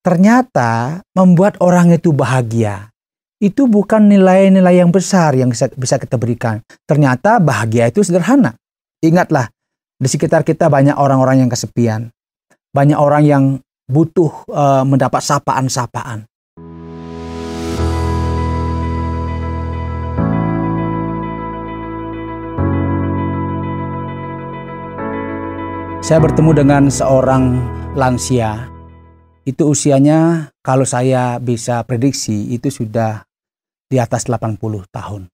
Ternyata membuat orang itu bahagia itu bukan nilai-nilai yang besar yang bisa kita berikan. Ternyata bahagia itu sederhana. Ingatlah, di sekitar kita banyak orang-orang yang kesepian. Banyak orang yang butuh mendapat sapaan-sapaan. Saya bertemu dengan seorang lansia. Itu usianya kalau saya bisa prediksi itu sudah di atas 80 tahun.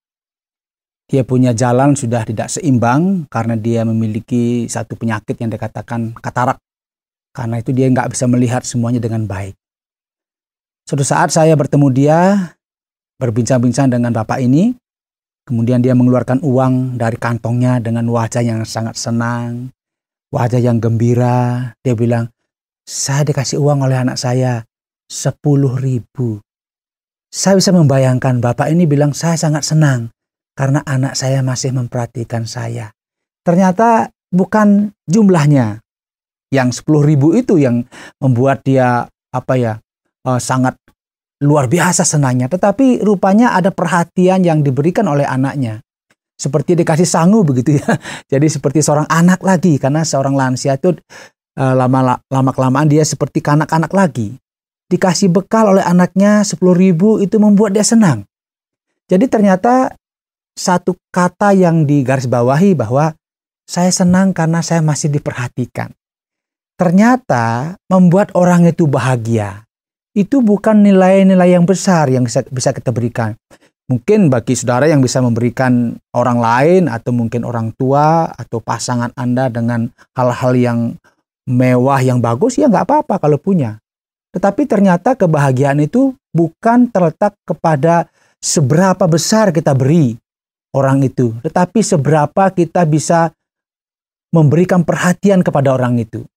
Dia punya jalan sudah tidak seimbang karena dia memiliki satu penyakit yang dikatakan katarak. Karena itu dia nggak bisa melihat semuanya dengan baik. Suatu saat saya bertemu dia, berbincang-bincang dengan bapak ini. Kemudian dia mengeluarkan uang dari kantongnya dengan wajah yang sangat senang. Wajah yang gembira. Dia bilang, saya dikasih uang oleh anak saya 10.000. Saya bisa membayangkan bapak ini bilang saya sangat senang karena anak saya masih memperhatikan saya. Ternyata bukan jumlahnya. Yang 10.000 itu yang membuat dia sangat luar biasa senangnya. Tetapi rupanya ada perhatian yang diberikan oleh anaknya. Seperti dikasih sangu begitu ya. Jadi seperti seorang anak lagi. Karena seorang lansia itu lama-kelamaan dia seperti kanak-kanak lagi. Dikasih bekal oleh anaknya 10.000 itu membuat dia senang. Jadi ternyata satu kata yang digarisbawahi bahwa saya senang karena saya masih diperhatikan. Ternyata membuat orang itu bahagia itu bukan nilai-nilai yang besar yang bisa kita berikan. Mungkin bagi saudara yang bisa memberikan orang lain atau mungkin orang tua atau pasangan Anda dengan hal-hal yang mewah, yang bagus, ya nggak apa-apa kalau punya. Tetapi ternyata kebahagiaan itu bukan terletak kepada seberapa besar kita beri orang itu. Tetapi seberapa kita bisa memberikan perhatian kepada orang itu.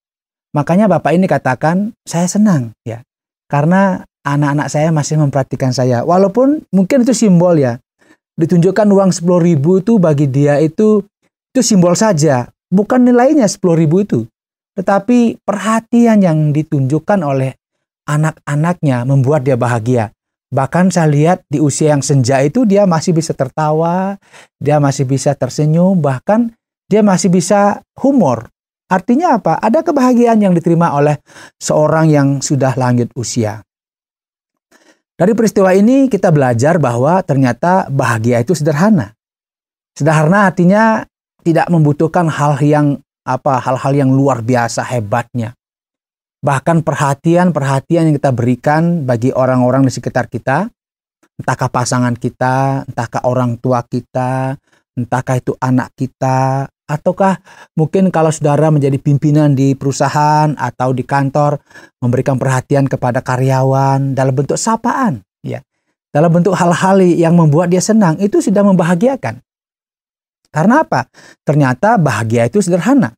Makanya bapak ini katakan, saya senang ya. Karena anak-anak saya masih memperhatikan saya. Walaupun mungkin itu simbol ya. Ditunjukkan uang 10.000 itu bagi dia itu simbol saja. Bukan nilainya 10.000 itu. Tetapi perhatian yang ditunjukkan oleh anak-anaknya membuat dia bahagia. Bahkan saya lihat di usia yang senja itu dia masih bisa tertawa, dia masih bisa tersenyum, bahkan dia masih bisa humor. Artinya apa? Ada kebahagiaan yang diterima oleh seorang yang sudah lanjut usia. Dari peristiwa ini kita belajar bahwa ternyata bahagia itu sederhana. Sederhana artinya tidak membutuhkan hal-hal yang luar biasa hebatnya. Bahkan perhatian yang kita berikan bagi orang-orang di sekitar kita, entahkah pasangan kita, entahkah orang tua kita, entahkah itu anak kita, ataukah mungkin kalau saudara menjadi pimpinan di perusahaan atau di kantor, memberikan perhatian kepada karyawan dalam bentuk sapaan, ya, dalam bentuk hal-hal yang membuat dia senang, itu sudah membahagiakan. Karena apa? Ternyata bahagia itu sederhana.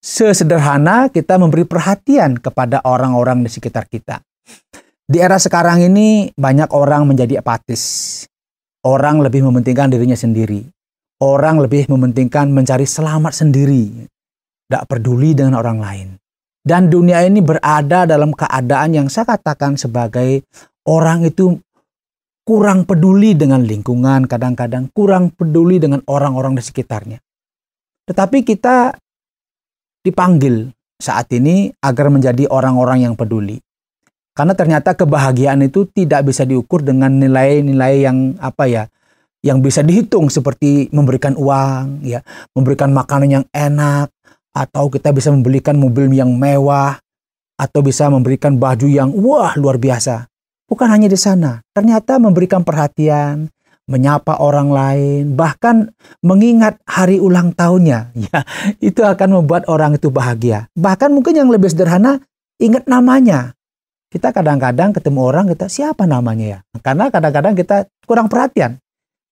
Sesederhana kita memberi perhatian kepada orang-orang di sekitar kita. Di era sekarang ini banyak orang menjadi apatis. Orang lebih mementingkan dirinya sendiri. Orang lebih mementingkan mencari selamat sendiri. Tidak peduli dengan orang lain. Dan dunia ini berada dalam keadaan yang saya katakan sebagai orang itu kurang peduli dengan lingkungan, kadang-kadang kurang peduli dengan orang-orang di sekitarnya. Tetapi kita dipanggil saat ini agar menjadi orang-orang yang peduli. Karena ternyata kebahagiaan itu tidak bisa diukur dengan nilai-nilai yang bisa dihitung seperti memberikan uang, ya, memberikan makanan yang enak, atau kita bisa membelikan mobil yang mewah, atau bisa memberikan baju yang wah luar biasa. Bukan hanya di sana, ternyata memberikan perhatian, menyapa orang lain, bahkan mengingat hari ulang tahunnya, ya, itu akan membuat orang itu bahagia. Bahkan mungkin yang lebih sederhana, ingat namanya. Kita kadang-kadang ketemu orang, kita siapa namanya ya? Karena kadang-kadang kita kurang perhatian.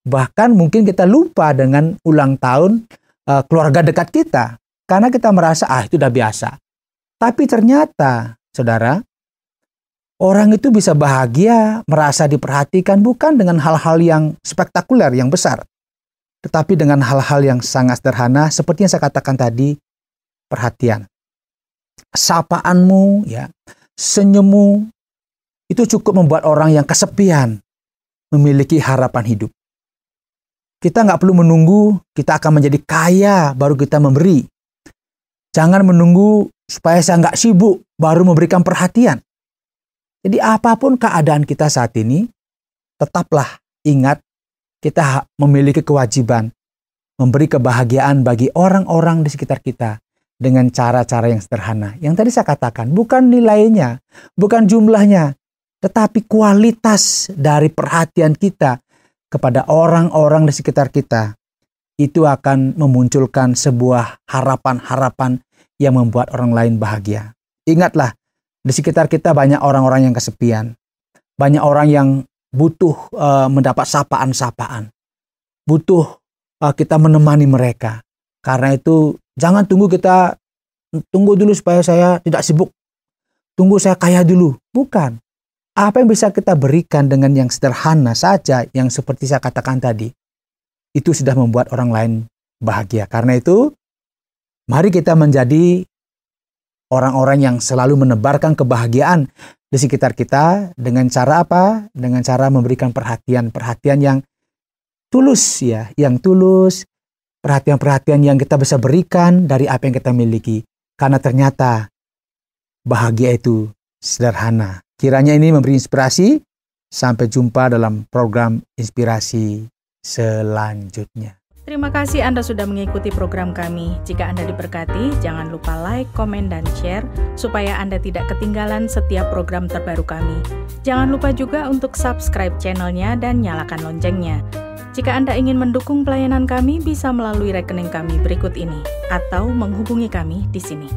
Bahkan mungkin kita lupa dengan ulang tahun keluarga dekat kita. Karena kita merasa, itu udah biasa. Tapi ternyata, saudara, orang itu bisa bahagia, merasa diperhatikan bukan dengan hal-hal yang spektakuler, yang besar. Tetapi dengan hal-hal yang sangat sederhana, seperti yang saya katakan tadi, perhatian. Sapaanmu, ya, senyummu, itu cukup membuat orang yang kesepian memiliki harapan hidup. Kita nggak perlu menunggu kita akan menjadi kaya baru kita memberi. Jangan menunggu supaya saya nggak sibuk baru memberikan perhatian. Jadi apapun keadaan kita saat ini, tetaplah ingat kita memiliki kewajiban memberi kebahagiaan bagi orang-orang di sekitar kita dengan cara-cara yang sederhana. Yang tadi saya katakan, bukan nilainya, bukan jumlahnya, tetapi kualitas dari perhatian kita kepada orang-orang di sekitar kita. Itu akan memunculkan sebuah harapan-harapan yang membuat orang lain bahagia. Ingatlah, di sekitar kita banyak orang-orang yang kesepian. Banyak orang yang butuh mendapat sapaan-sapaan. Butuh kita menemani mereka. Karena itu jangan tunggu dulu supaya saya tidak sibuk. Tunggu saya kaya dulu. Bukan. Apa yang bisa kita berikan dengan yang sederhana saja, yang seperti saya katakan tadi, itu sudah membuat orang lain bahagia. Karena itu, mari kita menjadi orang-orang yang selalu menebarkan kebahagiaan di sekitar kita dengan cara apa? Dengan cara memberikan perhatian yang tulus ya, yang tulus, perhatian-perhatian yang kita bisa berikan dari apa yang kita miliki. Karena ternyata bahagia itu sederhana. Kiranya ini memberi inspirasi. Sampai jumpa dalam program inspirasi selanjutnya. Terima kasih Anda sudah mengikuti program kami. Jika Anda diberkati, jangan lupa like, komen, dan share supaya Anda tidak ketinggalan setiap program terbaru kami. Jangan lupa juga untuk subscribe channelnya dan nyalakan loncengnya. Jika Anda ingin mendukung pelayanan kami, bisa melalui rekening kami berikut ini atau menghubungi kami di sini.